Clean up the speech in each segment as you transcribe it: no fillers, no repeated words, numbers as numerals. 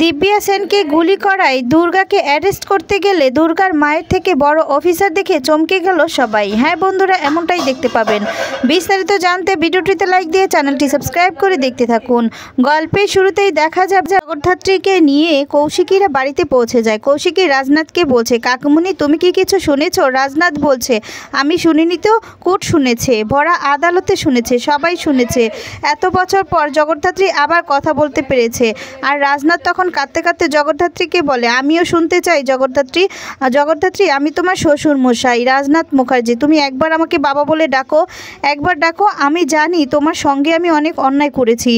দিব্যা সেনকে গুলি করায় দুর্গাকে অ্যারেস্ট করতে গেলে দুর্গার মায়ের থেকে বড় অফিসার দেখে চমকে গেল সবাই। হ্যাঁ বন্ধুরা, এমনটাই দেখতে পাবেন। বিস্তারিত জানতে ভিডিওটিতে লাইক দিয়ে চ্যানেলটি সাবস্ক্রাইব করে দেখতে থাকুন। গল্পের শুরুতেই দেখা যাবে জগদ্ধাত্রীকে নিয়ে কৌশিকীরা বাড়িতে পৌঁছে যায়। কৌশিকী রাজনাথকে বলছে, কাকুমণি তুমি কি কিছু শুনেছো? রাজনাথ বলছে, আমি শুনিনি তো, কোর্ট শুনেছে, ভরা আদালতে শুনেছে, সবাই শুনেছে। এত বছর পর জগদ্ধাত্রী আবার কথা বলতে পেরেছে। আর রাজনাথ তখন কাঁদতে কাঁদতে জগদ্ধাত্রীকে বলে, আমিও শুনতে চাই জগদ্ধাত্রী। জগদ্ধাত্রী, আমি তোমার শ্বশুর মশাই রাজনাথ মুখার্জি, তুমি একবার আমাকে বাবা বলে ডাকো, একবার ডাকো। আমি জানি তোমার সঙ্গে আমি অনেক অন্যায় করেছি।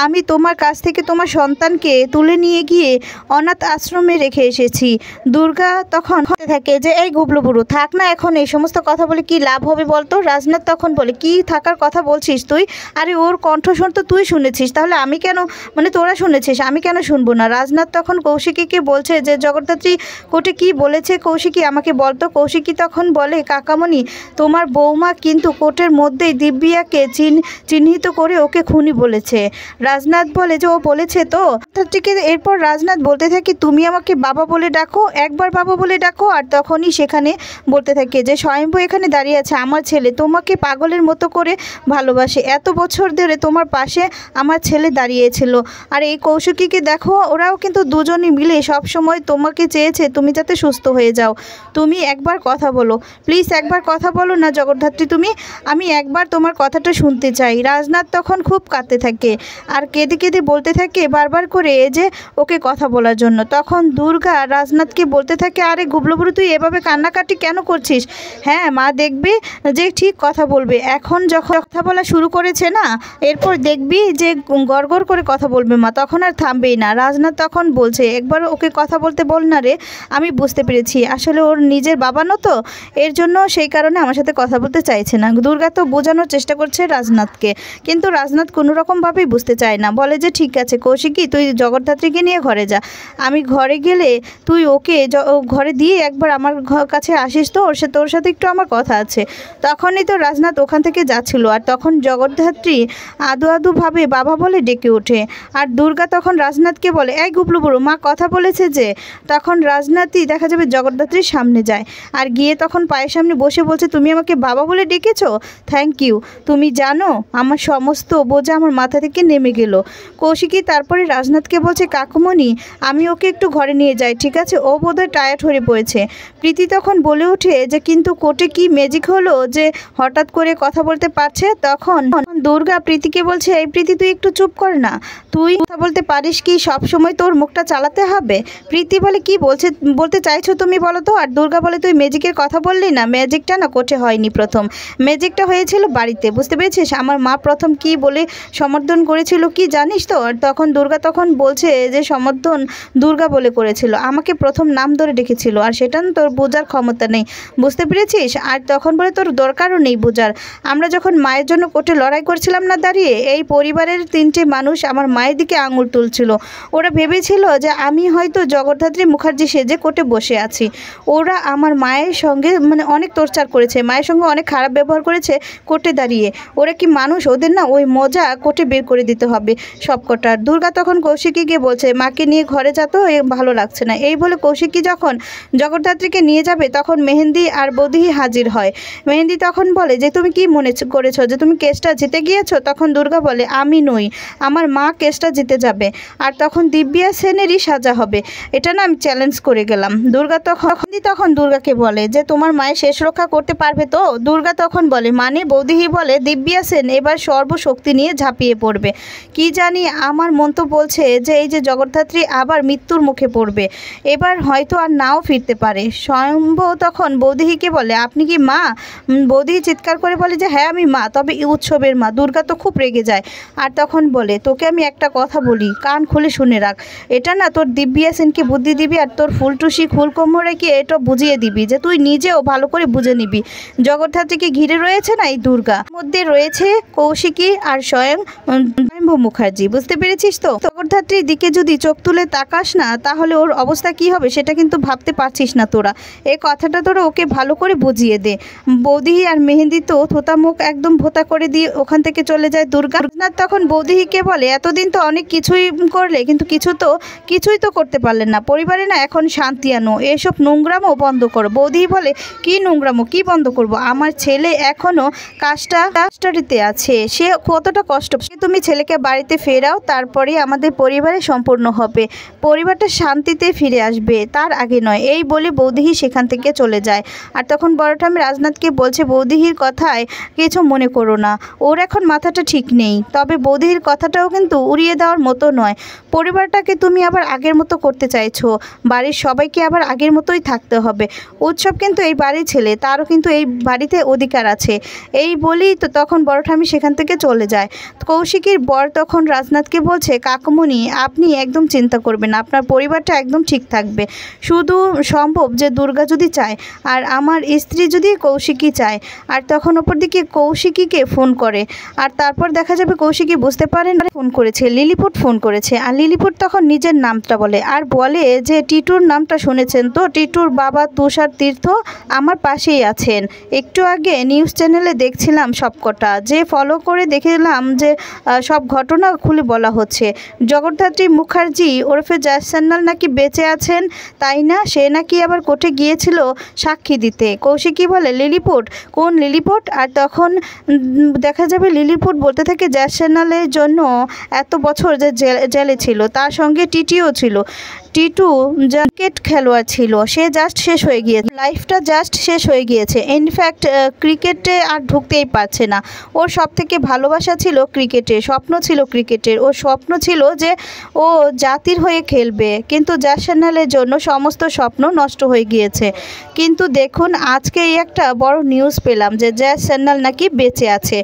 আমি তোমার কাছ থেকে তোমার সন্তানকে তুলে নিয়ে গিয়ে অনাথ আশ্রমে রেখে এসেছি। দুর্গা তখন থাকে যে, এই গুবলু বুড়ো থাক না, এখন এই সমস্ত কথা বলে কি লাভ হবে বলতো? রাজনাথ তখন বলে, কি থাকার কথা বলছিস তুই? আরে ওর কণ্ঠস্বর তো তুই শুনেছিস, তাহলে আমি কেন, মানে তোরা শুনেছিস, আমি কেন শুনবো না? রাজনাথ তখন কৌশিকীকে বলছে যে, জগদ্ধাত্রী কোর্টে কি বলেছে কৌশিকী আমাকে বলতো। কৌশিকী তখন বলে, কাকামণি তোমার বৌমা কিন্তু কোর্টের মধ্যেই দিব্যাকে চিহ্নিত করে ওকে খুনি বলেছে। রাজনাথ বলে যে, ও বলেছে তো? এরপর রাজনাথ বলতে থাকে, তুমি আমাকে বাবা বলে ডাকো, একবার বাবা বলে ডাকো। আর তখনই সেখানে বলতে থাকে যে, স্বয়ম্ভু এখানে দাঁড়িয়ে আছে, আমার ছেলে তোমাকে পাগলের মতো করে ভালোবাসে, এত বছর ধরে তোমার পাশে আমার ছেলে দাঁড়িয়েছিল। আর এই কৌশিকীকে দেখো, ওরাও কিন্তু দুজনই মিলে সব সময় তোমাকে চেয়েছে তুমি যাতে সুস্থ হয়ে যাও। তুমি একবার কথা বলো, প্লিজ একবার কথা বলো না জগদ্ধাত্রী তুমি, আমি একবার তোমার কথাটা শুনতে চাই। রাজনাথ তখন খুব কাঁদতে থাকে আর কেঁদে কেঁদে বলতে থাকে বারবার করে যে ওকে কথা বলার জন্য। তখন দুর্গা রাজনাথকে বলতে থাকে, আরে গুবলুবুড়ু তুই এভাবে কান্নাকাটি কেন করছিস? হ্যাঁ মা দেখবি যে ঠিক কথা বলবে, এখন যখন কথা বলা শুরু করেছে না, এরপর দেখবি যে গড়গড় করে কথা বলবে মা, তখন আর থামবেই না। রাজনাথ তখন বলছে, একবার ওকে কথা বলতে বল না রে, আমি বুঝতে পেরেছি আসলে ওর নিজের বাবা না তো, এর জন্য সেই কারণে আমার সাথে কথা বলতে চাইছে না। দুর্গা তো বোঝানোর চেষ্টা করছে রাজনাথকে, কিন্তু রাজনাথ কোনো রকমভাবেই বুঝতে চায় না। বলে যে, ঠিক আছে কৌশিকী তুই জগদ্ধাত্রীকে নিয়ে ঘরে যা, আমি ঘরে গেলে তুই ওকে ঘরে দিয়ে একবার আমার কাছে আসিস তো, তোর সাথে একটু আমার কথা আছে। তখনই তো রাজনাথ ওখান থেকে যাচ্ছিল, আর তখন জগদ্ধাত্রী আদু আদুভাবে বাবা বলে ডেকে ওঠে। আর দুর্গা তখন রাজনাথকে বলে, এই গুবলু বুড়ো মা কথা বলেছে যে। তখন রাজনাথই দেখা যাবে জগদ্ধাত্রীর সামনে যায় আর গিয়ে তখন পায়ের সামনে বসে বলছে, তুমি আমাকে বাবা বলে ডেকেছো, থ্যাংক ইউ। তুমি জানো আমার সমস্ত বোঝা আমার মাথা থেকে নেমে গেল। কৌশিকী তারপরে রাজনাথকে বলছে, কাকুমণি আমি ওকে একটু ঘরে নিয়ে যাই, ঠিক আছে, ও বোধহয় টায়ার্ড হয়ে পড়েছে। প্রীতি তখন বলে ওঠে যে, কিন্তু কোর্টে কি ম্যাজিক হলো যে হঠাৎ করে কথা বলতে পারছে? তখন দুর্গা প্রীতিকে বলছে, এই প্রীতি তুই একটু চুপ কর না, তুই কথা বলতে পারিস কি? সব সময় তোর মুখটা চালাতে হবে? প্রীতি বলে, কি বলতে চাইছো তুমি বলো তো? আর দুর্গা বলে, তুই ম্যাজিকের কথা বললি না, ম্যাজিকটা না কোর্টে হয়নি, প্রথম ম্যাজিকটা হয়েছিল বাড়িতে, বুঝতে পেরেছিস? আমার মা প্রথম কি বলে সমর্থন করেছিল কি জানিস তো? আর তখন দুর্গা তখন বলছে যে, সমর্থন দুর্গা বলে করেছিল, আমাকে প্রথম নাম ধরে ডেকেছিল, আর সেটা না তোর বোঝার ক্ষমতা নেই, বুঝতে পেরেছিস? আর তখন বলে, তোর দরকারও নেই বোঝার। আমরা যখন মায়ের জন্য কোর্টে লড়াই করছিলাম না দাঁড়িয়ে, এই পরিবারের 3টে মানুষ আমার মায়ের দিকে আঙুল তুলছিল, ওরা ভেবেছিল যে আমি হয়তো জগদ্ধাত্রী মুখার্জি সেজে কোর্টে বসে আছি। ওরা আমার মায়ের সঙ্গে মানে অনেক তোরচার করেছে, মায়ের সঙ্গে অনেক খারাপ ব্যবহার করেছে কোর্টে দাঁড়িয়ে। ওরা কি মানুষ? ওদের না ওই মজা কোর্টে বের করে দিতে হবে সবকটার। দুর্গা তখন কৌশিকীকে বলছে, মাকে নিয়ে ঘরে যেত, ভালো লাগছে না। এই বলে কৌশিকী যখন জগদ্ধাত্রীকে নিয়ে যাবে তখন মেহেন্দি আর বৌদিহি হাজির হয়। মেহেন্দি তখন বলে যে, তুমি কি মনে করেছো যে তুমি কেসটা জিতে গিয়েছো? তখন দুর্গা বলে, আমি নই, আমার মা কেসটা জিতে যাবে, আর তখন দিব্যা সেনেরই সাজা হবে, এটা না আমি চ্যালেঞ্জ করে গেলাম। দুর্গা তখন দুর্গাকে বলে যে, তোমার মায়ের শেষ রক্ষা করতে পারবে তো? দুর্গা তখন বলে, মানে? বৌদিহি বলে, দিব্যা সেন এবার সর্বশক্তি নিয়ে ঝাঁপিয়ে পড়বে। কি জানি, আমার মন তো বলছে যে এই যে জগদ্ধাত্রী আবার মৃত্যুর মুখে পড়বে, এবার হয়তো আর নাও ফিরতে পারে। স্বয়ম্ভু তখন বৌদিহিকে বলে, আপনি কি মা? বৌদিহি চিৎকার করে বলে যে, হ্যাঁ আমি মা, তবে এই উৎসবের মা। দুর্গা তো খুব রেগে যায় আর তখন বলে, তোকে আমি একটা কথা বলি, কান খুলে শুনে রাখ, এটা না তোর দিব্যা সেনকে বুদ্ধি দিবি আর তোর ফুলটুসি ফুলকোমরেকে এটা বুঝিয়ে দিবি যে তুই নিজেও ভালো করে বুঝে নিবি। জগদ্ধাত্রীকে ঘিরে রয়েছে না এই দুর্গা, মধ্যে রয়েছে কৌশিকী আর স্বয়ং স্বয়ম্ভু মুখার্জি। বুঝতে পেরেছিস তো? জগদ্ধাত্রীর দিকে যদি চোখ তুলে তাকাস না তাহলে ওর অবস্থা কি হবে সেটা কিন্তু ভাবতে পারছিস না তোরা। এই কথাটা তোরা ওকে ভালো করে বুঝিয়ে দে। বৌদি আর মেহেন্দি তো থোতা মুখ একদম ভোতা করে দিয়ে ওখান থেকে চলে যায় দুর্গা। তখন বৌদিকে বলে, এতদিন তো অনেক কিছুই করলে কিন্তু কিছুই তো করতে পারলেন না। পরিবারে না এখন শান্তি আনো, এসব নোংরামও বন্ধ করো। বৌদি বলে, কি নোংরামো, কি বন্ধ করব? আমার ছেলে এখনও কাস্টাডিতে আছে, সে কতটা কষ্ট। তুমি ছেলেকে বাড়িতে ফেরাও, তারপরে আমাদের পরিবারে সম্পূর্ণ হবে, পরিবারটা শান্তিতে ফিরে আসবে, তার আগে নয়। এই বলে বৌদিহি সেখান থেকে চলে যায়। আর তখন বড় ঠাম্মি রাজনাথকে বলছে, বৌদিহির কথায় কিছু মনে করো না, ওর এখন মাথাটা ঠিক নেই। তবে বৌদিহির কথাটাও কিন্তু উড়িয়ে দেওয়ার মতো নয়। পরিবারটাকে তুমি আবার আগের মতো করতে চাইছো, বাড়ির সবাইকে আবার আগের মতোই থাকতে হবে। উৎসব কিন্তু এই বাড়ির ছেলে, তারও কিন্তু এই বাড়িতে অধিকার আছে। এই বলেই তো তখন বড় ঠাম্মি সেখান থেকে চলে যায়। কৌশিকীর বর তখন রাজনাথকে বলছে, কাকুমণি আপনি একদম চিন্তা করবেন না, আপনার পরিবারটা একদম ঠিক থাকবে। শুধু সম্ভব যে দুর্গা যদি চায় আর আমার স্ত্রী যদি কৌশিকী চায়। আর তখন ওপর দিকে কৌশিকীকে ফোন করে, আর তারপর দেখা যাবে কৌশিকী বুঝতে পারেন ফোন করেছে, লিলিপুট ফোন করেছে। আর লিলিপুট তখন নিজের নামটা বলে, আর বলে যে টিটুর নামটা শুনেছেন তো, টিটুর বাবা তুষার তীর্থ আমার পাশেই আছেন। একটু আগে নিউজ চ্যানেলে দেখছিলাম সবকটা, যে ফলো করে দেখলাম যে সব ঘটনা খুলে বলা হচ্ছে। জগদ্ধাত্রী মুখার্জি ওরফে জাসান্নাল নাকি বেঁচে আছেন, তাই না? সে নাকি আবার কোর্টে গিয়েছিল সাক্ষী দিতে। কৌশিকী বলে, লিলিপুট? কোন লিলিপুট? আর তখন দেখা যাবে লিলিপুট বলতে থাকে, জাসান্নালের জন্য এত বছর যে জেলে ছিল, তার সঙ্গে টিটিও ছিল। টিটু ক্রিকেট খেলোয়াড় ছিল, সে জাস্ট শেষ হয়ে গিয়েছে, লাইফটা জাস্ট শেষ হয়ে গিয়েছে। ইনফ্যাক্ট ক্রিকেটে আর ঢুকতেই পারছে না। ওর সব থেকে ভালোবাসা ছিল ক্রিকেটে, স্বপ্ন ছিল ক্রিকেটের। ওর স্বপ্ন ছিল যে ও জাতির হয়ে খেলবে, কিন্তু জাসান্নালের জন্য সমস্ত স্বপ্ন নষ্ট হয়ে গিয়েছে। কিন্তু দেখুন আজকে এই একটা বড় নিউজ পেলাম যে জাসান্নাল নাকি বেঁচে আছে।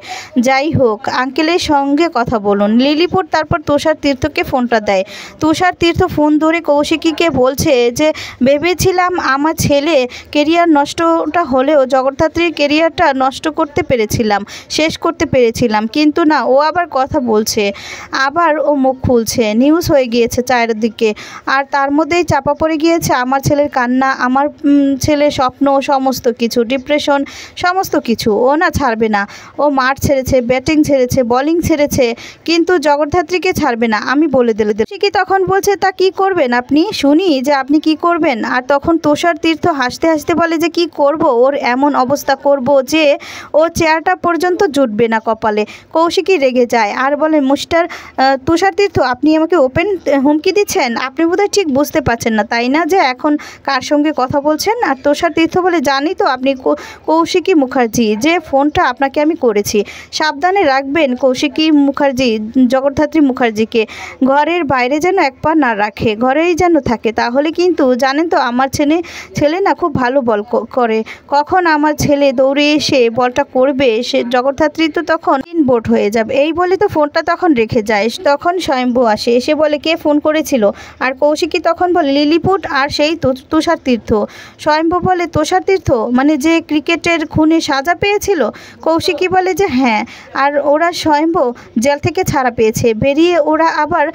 যাই হোক, আঙ্কেলের সঙ্গে কথা বলুন। লিলিপুট তারপর তুষার তীর্থকে ফোনটা দেয়। তুষার তীর্থ ফোন ধরে কৌশিকীকে বলছে যে, ভেবেছিলাম আমার ছেলে কেরিয়ার নষ্টটা হলেও জগদ্ধাত্রীর কেরিয়ারটা নষ্ট করতে পেরেছিলাম, শেষ করতে পেরেছিলাম, কিন্তু না, ও আবার কথা বলছে, আবার ও মুখ খুলছে। নিউজ হয়ে গিয়েছে চারিদিকে, আর তার মধ্যেই চাপা পড়ে গিয়েছে আমার ছেলের কান্না, আমার ছেলের স্বপ্ন, সমস্ত কিছু, ডিপ্রেশন, সমস্ত কিছু। ও না ছাড়বে না, ও মাঠ ছেড়েছে, ব্যাটিং ছেড়েছে, বলিং ছেড়েছে, কিন্তু জগদ্ধাত্রীকে ছাড়বে না, আমি বলে দিলে। কি তখন বলছে, তা কি করবেন আপনি, শুনি যে আপনি কি করবেন? আর তখন তুষার তীর্থ হাসতে হাসতে বলে যে, কি করব, ওর এমন অবস্থা করব যে ও চেয়ারটা পর্যন্ত জুটবে না কপালে। কৌশিকী রেগে যায় আর বলে, মিস্টার তুষার তীর্থ আপনি আমাকে ওপেন হুমকি দিচ্ছেন? আপনি বোধহয় ঠিক বুঝতে পারছেন না, তাই না, যে এখন কার সঙ্গে কথা বলছেন? আর তুষার তীর্থ বলে, জানি তো আপনি কৌশিকী মুখার্জি, যে ফোনটা আপনাকে আমি করেছি। সাবধানে রাখবেন কৌশিকী মুখার্জি, জগদ্ধাত্রী মুখার্জিকে, ঘরের বাইরে যেন এক পা না রাখে, ঘরেই যেন থাকে। তাহলে কিন্তু জানেন তো আমার ছেলে না খুব ভালো বল করে, কখন আমার ছেলে দৌড়ে এসে বলটা করবে, সে জগদ্ধাত্রী তো তখন বোট হয়ে যাবে। এই বলে তো ফোনটা তখন রেখে যায়। তখন স্বয়ম্ভু আসে, এসে বলে, কে ফোন করেছিল? আর কৌশিকী তখন বলে, লিলিপুট আর সেই তুষার তীর্থ। স্বয়ম্ভু বলে, তুষার তীর্থ মানে যে ক্রিকেটের খুনে সাজা পেয়েছিল? কৌশিকী বলে যে হ্যাঁ, আর ওরা স্বয়ম্ভু জেল থেকে ছাড়া পেয়েছে, বেরিয়ে ওরা আবার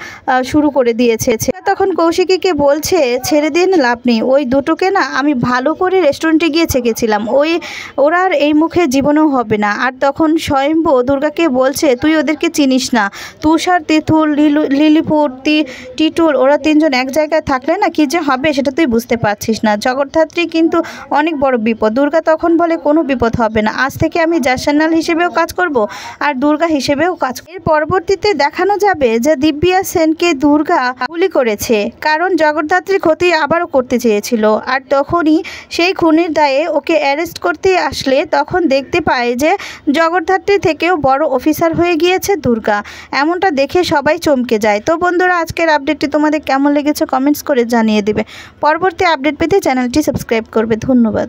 শুরু করে দিয়েছে। তখন কৌশিকীকে বলছে, ছেড়ে দিয়ে লাভ নেই, ওই দুটোকে না আমি ভালো করে রেস্টুরেন্টে গিয়ে চেকেছিলাম, ওরা আর এই মুখে জীবনেও হবে না। আর তখন স্বয়ম্ভু দুর্গাকে বলছে, তুই ওদেরকে চিনিস না, তুষার তীর্থ, লিলিপুট, টিটুল, ওরা তিনজন এক জায়গায় থাকলে না কি যে হবে সেটা তুই বুঝতে পারছিস না। জগদ্ধাত্রী কিন্তু অনেক বড় বিপদ। দুর্গা তখন বলে, কোনো বিপদ হবে না, আজ থেকে আমি জাসান্নাল হিসেবেও কাজ করব আর দুর্গা হিসেবেও কাজ করব। এর পরবর্তীতে দেখানো যাবে যে দিব্যা সেনকে দুর্গা গুলি করেছে, কারণ জগদ্ধাত্রী ক্ষতি আবারও করতে চেয়েছিল। আর তখনই সেই খুনের দায়ে ওকে অ্যারেস্ট করতে আসলে তখন দেখতে পায় যে জগদ্ধাত্রী থেকেও বড় অফিসার হয়ে গিয়েছে দুর্গা। এমনটা দেখে সবাই চমকে যায়। তো বন্ধুরা, আজকের আপডেটটি তোমাদের কেমন লেগেছে কমেন্টস করে জানিয়ে দেবে। পরবর্তী আপডেট পেতে চ্যানেলটি সাবস্ক্রাইব করবে। ধন্যবাদ।